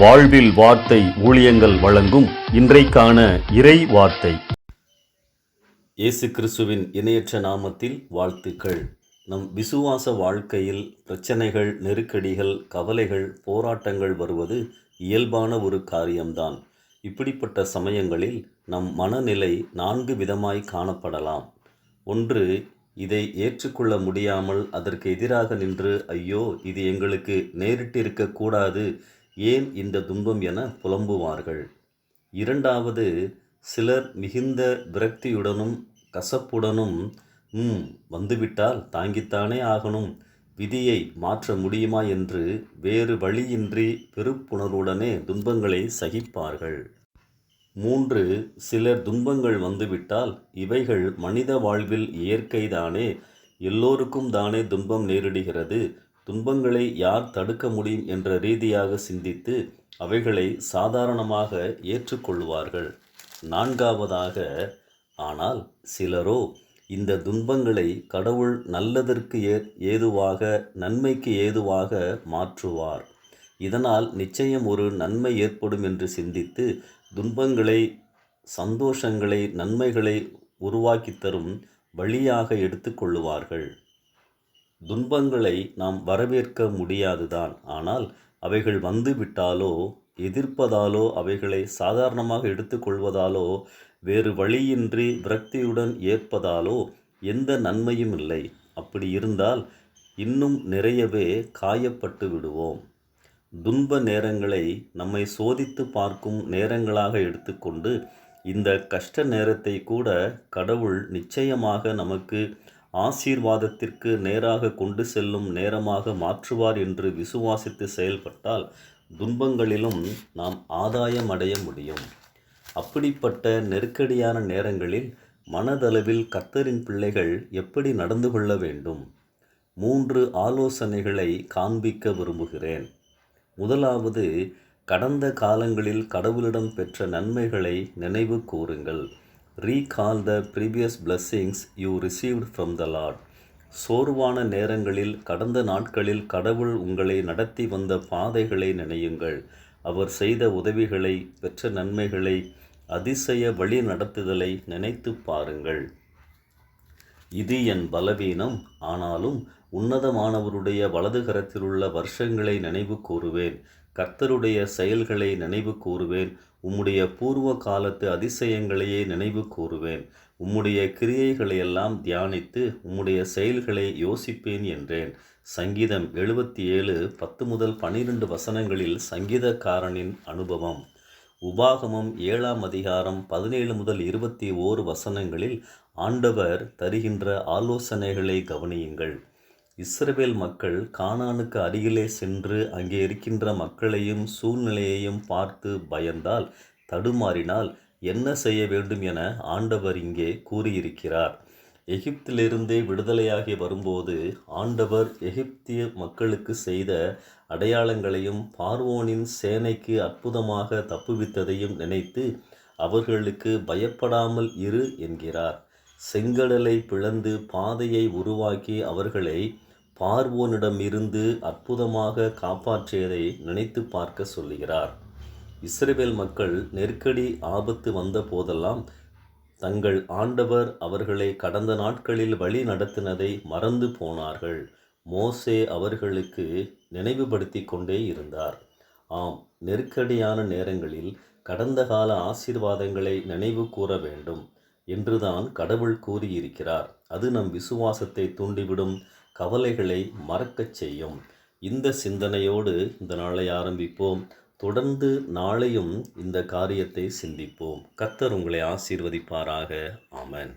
வாழ்வில் வார்த்தை ஊழியங்கள் வழங்கும் இன்றைக்கான இறை வார்த்தை. இயேசு கிறிஸ்துவின் இணையற்ற நாமத்தில் வாழ்த்துக்கள். நம் விசுவாச வாழ்க்கையில் பிரச்சனைகள், நெருக்கடிகள், கவலைகள், போராட்டங்கள் வருவது இயல்பான ஒரு காரியம்தான். இப்படிப்பட்ட சமயங்களில் நம் மனநிலை 4 விதமாய் காணப்படலாம். ஒன்று, இதை ஏற்றுக்கொள்ள முடியாமல் அதற்கு எதிராக நின்று, ஐயோ, இது எங்களுக்கு நேரிட்டிருக்கக்கூடாது, ஏன் இந்த துன்பம் என புலம்புவார்கள். இரண்டாவது, சிலர் மிகுந்த விரக்தியுடனும் கசப்புடனும் வந்துவிட்டால் தாங்கித்தானே ஆகணும், விதியை மாற்ற முடியுமா என்று வேறு வழியின்றி வெறுப்புணர்வுடனே துன்பங்களை சகிப்பார்கள். 3, சிலர் துன்பங்கள் வந்துவிட்டால் இவைகள் மனித வாழ்வில் இயற்கைதானே, எல்லோருக்கும் தானே துன்பம் நேரிடுகிறது, துன்பங்களை யார் தடுக்க முடியும் என்ற ரீதியாக சிந்தித்து அவைகளை சாதாரணமாக ஏற்றுக்கொள்வார்கள். 4வதாக, ஆனால் சிலரோ இந்த துன்பங்களை கடவுள் நல்லதற்கு ஏதுவாக, நன்மைக்கு ஏதுவாக மாற்றுவார், இதனால் நிச்சயம் ஒரு நன்மை ஏற்படும் என்று சிந்தித்து துன்பங்களை, சந்தோஷங்களை, நன்மைகளை உருவாக்கி தரும் வழியாக எடுத்துக்கொள்ளுவார்கள். துன்பங்களை நாம் வரவேற்க முடியாதுதான். ஆனால் அவைகள் வந்துவிட்டாலோ, எதிர்ப்பதாலோ, அவைகளை சாதாரணமாக எடுத்துக்கொள்வதாலோ, வேறு வழியின்றி விரக்தியுடன் ஏற்பதாலோ எந்த நன்மையும் இல்லை. அப்படி இருந்தால் இன்னும் நிறையவே காயப்பட்டு விடுவோம். துன்ப நேரங்களை நம்மை சோதித்து பார்க்கும் நேரங்களாக எடுத்துக்கொண்டு இந்த கஷ்ட நேரத்தை கூட கடவுள் நிச்சயமாக நமக்கு ஆசீர்வாதத்திற்கு நேராக கொண்டு செல்லும் நேரமாக மாற்றுவார் என்று விசுவாசித்து செயல்பட்டால் துன்பங்களிலும் நாம் ஆதாயம் அடைய முடியும். அப்படிப்பட்ட நெருக்கடியான நேரங்களில் மனதளவில் கர்த்தரின் பிள்ளைகள் எப்படி நடந்து கொள்ள வேண்டும்? 3 ஆலோசனைகளை காண்பிக்க விரும்புகிறேன். முதலாவது, கடந்த காலங்களில் கடவுளிடம் பெற்ற நன்மைகளை நினைவு கூறுங்கள். Recall the previous blessings you received from the Lord. சோர்வான நேரங்களில், கடந்த நாட்களில் கடவுள் உங்களை நடத்தி வந்த பாதைகளை நினையுங்கள். அவர் செய்த உதவிகளை, பெற்ற நன்மைகளை, அதிசய வழி நடத்துதலை நினைத்து பாருங்கள். இது என் பலவீனம், ஆனாலும் உன்னதமானவருடைய வலதுகரத்திலுள்ள வருஷங்களை நினைவு கூறுவேன். கர்த்தருடைய செயல்களை நினைவு கூறுவேன். உம்முடைய பூர்வ காலத்து அதிசயங்களையே நினைவு கூறுவேன். உம்முடைய கிரியைகளையெல்லாம் தியானித்து உம்முடைய செயல்களை யோசிப்பேன் என்றேன். சங்கீதம் 77 10 முதல் 12 வசனங்களில் சங்கீதக்காரனின் அனுபவம். உபாகமம் 7ஆம் அதிகாரம் 17 முதல் 21 வசனங்களில் ஆண்டவர் தருகின்ற ஆலோசனைகளை கவனியுங்கள். இஸ்ரவேல் மக்கள் கானானுக்கு அருகிலே சென்று அங்கே இருக்கின்ற மக்களையும் சூழ்நிலையையும் பார்த்து பயந்தால், தடுமாறினால் என்ன செய்ய வேண்டும் என ஆண்டவர் இங்கே கூறியிருக்கிறார். எகிப்திலிருந்து விடுதலையாகி வரும்போது ஆண்டவர் எகிப்திய மக்களுக்கு செய்த அடையாளங்களையும் பார்வோனின் சேனைக்கு அற்புதமாக தப்புவித்ததையும் நினைத்து அவர்களுக்கு பயப்படாமல் இரு என்கிறார். செங்கடலை பிளந்து பாதையை உருவாக்கி அவர்களை பார்வோனிடமிருந்து அற்புதமாக காப்பாற்றியதை நினைத்து பார்க்க சொல்லுகிறார். இஸ்ரவேல் மக்கள் நெருக்கடி, ஆபத்து வந்த போதெல்லாம் தங்கள் ஆண்டவர் அவர்களை கடந்த நாட்களில் வழி நடத்தினதை மறந்து போனார்கள். மோசே அவர்களுக்கு நினைவுபடுத்தி கொண்டே இருந்தார். ஆம், நெருக்கடியான நேரங்களில் கடந்த கால ஆசீர்வாதங்களை நினைவு கூற வேண்டும் என்றுதான் கடவுள் கூறியிருக்கிறார். அது நம் விசுவாசத்தை தூண்டிவிடும், கவலைகளை மறக்கச் செய்யும். இந்த சிந்தனையோடு இந்த நாளை ஆரம்பிப்போம். தொடர்ந்து நாளையும் இந்த காரியத்தை சிந்திப்போம். கர்த்தர் உங்களை ஆசீர்வதிப்பாராக. ஆமென்.